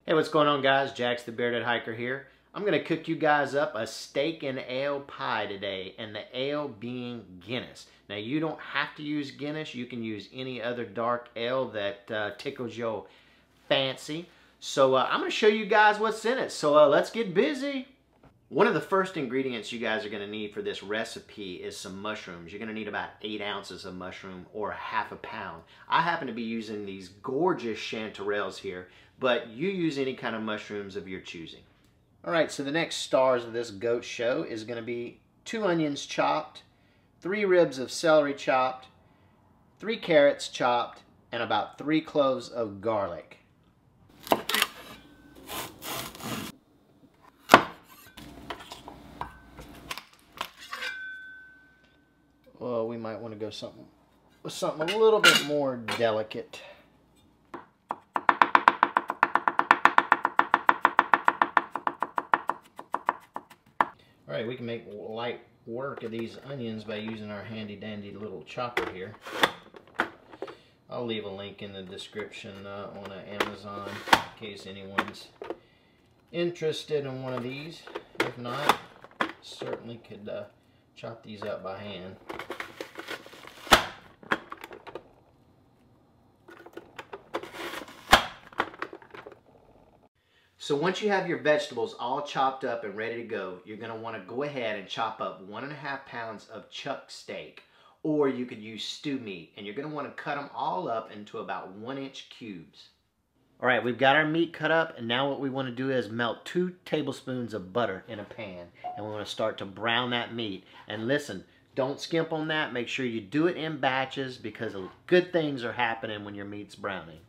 Hey, what's going on, guys? Jaxx the Bearded Hiker here. I'm going to cook you guys up a steak and ale pie today, and the ale being Guinness. Now, you don't have to use Guinness. You can use any other dark ale that tickles your fancy. So I'm going to show you guys what's in it. So let's get busy. One of the first ingredients you guys are going to need for this recipe is some mushrooms. You're going to need about 8 ounces of mushroom or half a pound. I happen to be using these gorgeous chanterelles here, but you use any kind of mushrooms of your choosing. All right, so the next stars of this goat show is going to be 2 onions chopped, 3 ribs of celery chopped, 3 carrots chopped, and about 3 cloves of garlic. Well, we might want to go with something a little bit more delicate. All right, we can make light work of these onions by using our handy dandy little chopper here. I'll leave a link in the description on Amazon in case anyone's interested in one of these. If not, certainly could chop these up by hand. So once you have your vegetables all chopped up and ready to go, you're going to want to go ahead and chop up 1.5 pounds of chuck steak, or you could use stew meat, and you're going to want to cut them all up into about 1-inch cubes. All right, we've got our meat cut up, and now what we want to do is melt 2 tablespoons of butter in a pan, and we want to start to brown that meat. And listen, don't skimp on that. Make sure you do it in batches because good things are happening when your meat's browning.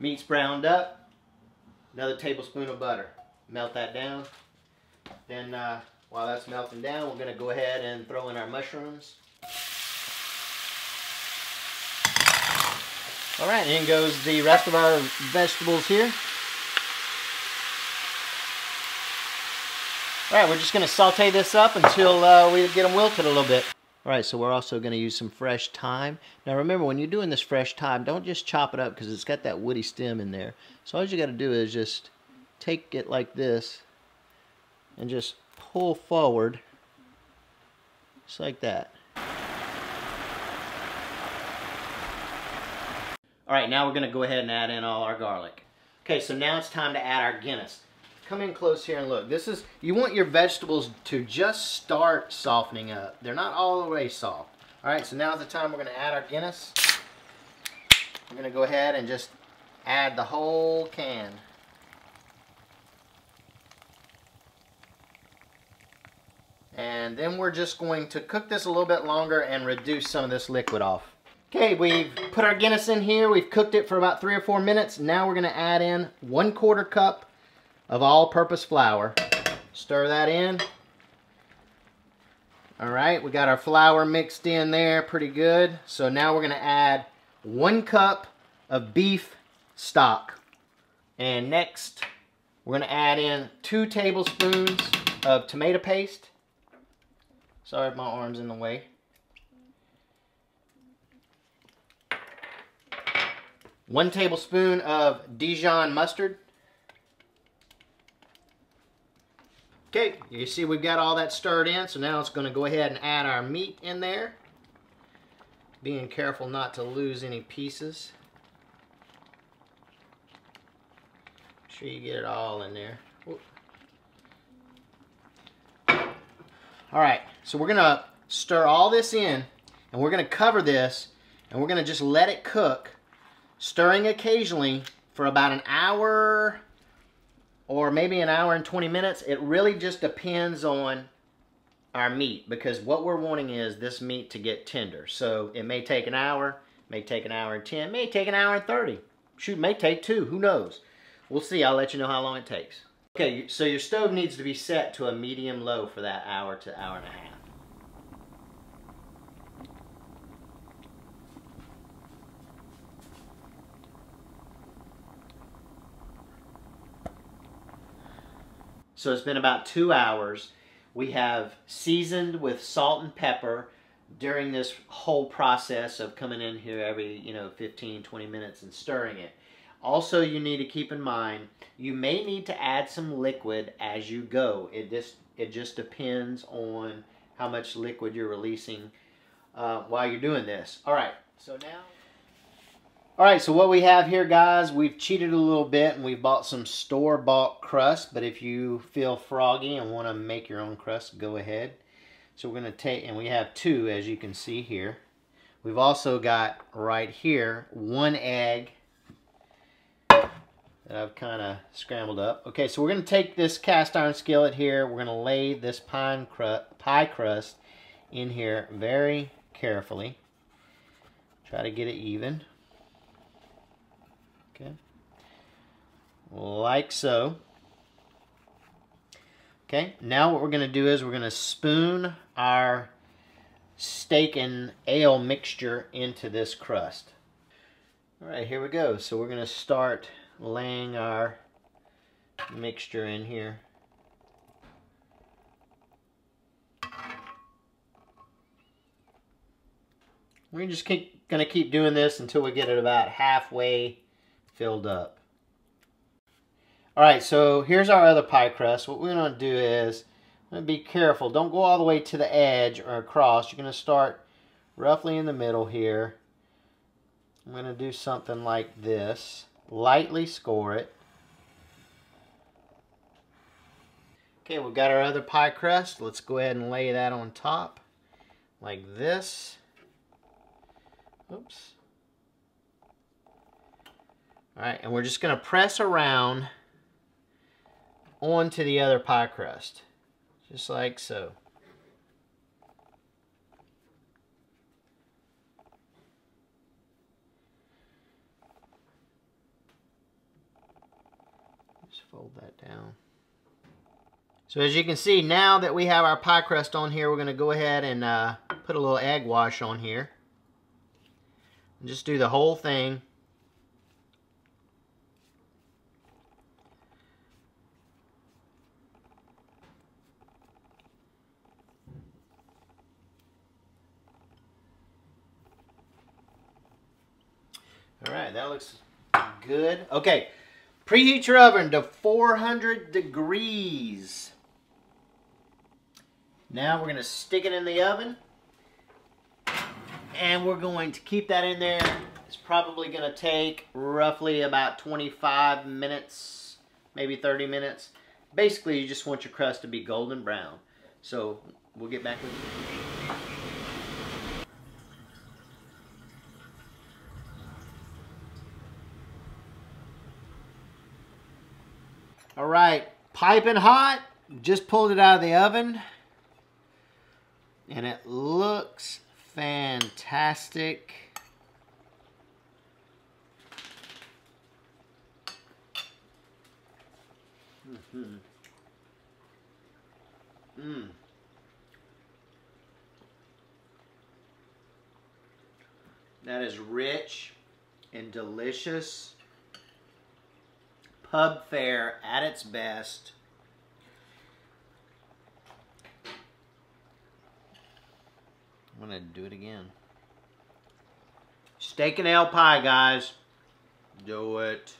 Meat's browned up. Another tablespoon of butter. Melt that down. Then while that's melting down, we're going to go ahead and throw in our mushrooms. All right, in goes the rest of our vegetables here. All right, we're just going to saute this up until we get them wilted a little bit. All right, so we're also going to use some fresh thyme. Now remember, when you're doing this fresh thyme, don't just chop it up because it's got that woody stem in there. So all you got to do is just take it like this and just pull forward, just like that. All right, now we're going to go ahead and add in all our garlic. Okay, so now it's time to add our Guinness. Come in close here and look. This is, you want your vegetables to just start softening up. They're not all the way soft. All right, so now's the time we're going to add our Guinness. We're going to go ahead and just add the whole can. And then we're just going to cook this a little bit longer and reduce some of this liquid off. Okay, we've put our Guinness in here. We've cooked it for about 3 or 4 minutes. Now we're going to add in 1/4 cup of all-purpose flour. Stir that in. All right, we got our flour mixed in there pretty good. So now we're going to add 1 cup of beef stock. And next, we're going to add in 2 tablespoons of tomato paste. Sorry if my arm's in the way. 1 tablespoon of Dijon mustard. Okay, you see we've got all that stirred in, so now it's going to go ahead and add our meat in there. Being careful not to lose any pieces. Make sure you get it all in there. Alright, so we're going to stir all this in, and we're going to cover this, and we're going to just let it cook, stirring occasionally for about an hour or maybe an hour and 20 minutes. It really just depends on our meat, because what we're wanting is this meat to get tender. So it may take an hour, may take an hour and 10, may take an hour and 30. Shoot, may take 2, who knows? We'll see. I'll let you know how long it takes. Okay, so your stove needs to be set to a medium low for that hour to hour and a half. So it's been about 2 hours. We have seasoned with salt and pepper during this whole process of coming in here every 15, 20 minutes and stirring it. Also, you need to keep in mind, you may need to add some liquid as you go. It just depends on how much liquid you're releasing while you're doing this. All right, so what we have here, guys, we've cheated a little bit and we've bought some store-bought crust, but if you feel froggy and want to make your own crust, go ahead. So we're going to take, and we have 2, as you can see here. We've also got right here 1 egg that I've kind of scrambled up. Okay, so we're going to take this cast iron skillet here. We're going to lay this pie crust in here very carefully. Try to get it even. Okay, like so. Okay, now what we're going to do is we're going to spoon our steak and ale mixture into this crust. All right, here we go. So we're going to start laying our mixture in here. We're just going to keep doing this until we get it about halfway filled up. Alright, so here's our other pie crust. What we're going to do is, I'm going to be careful. Don't go all the way to the edge or across. You're going to start roughly in the middle here. I'm going to do something like this. Lightly score it. Okay, we've got our other pie crust. Let's go ahead and lay that on top like this. Oops. Alright, and we're just going to press around onto the other pie crust. Just like so. Just fold that down. So as you can see, now that we have our pie crust on here, we're going to go ahead and put a little egg wash on here. And just do the whole thing. Alright, that looks good. Okay, preheat your oven to 400 degrees. Now we're going to stick it in the oven. And we're going to keep that in there. It's probably going to take roughly about 25 minutes, maybe 30 minutes. Basically, you just want your crust to be golden brown. So, we'll get back with you. All right, piping hot. Just pulled it out of the oven. And it looks fantastic. That is rich and delicious. Pub fare at its best. I'm going to do it again. Steak and ale pie, guys. Do it.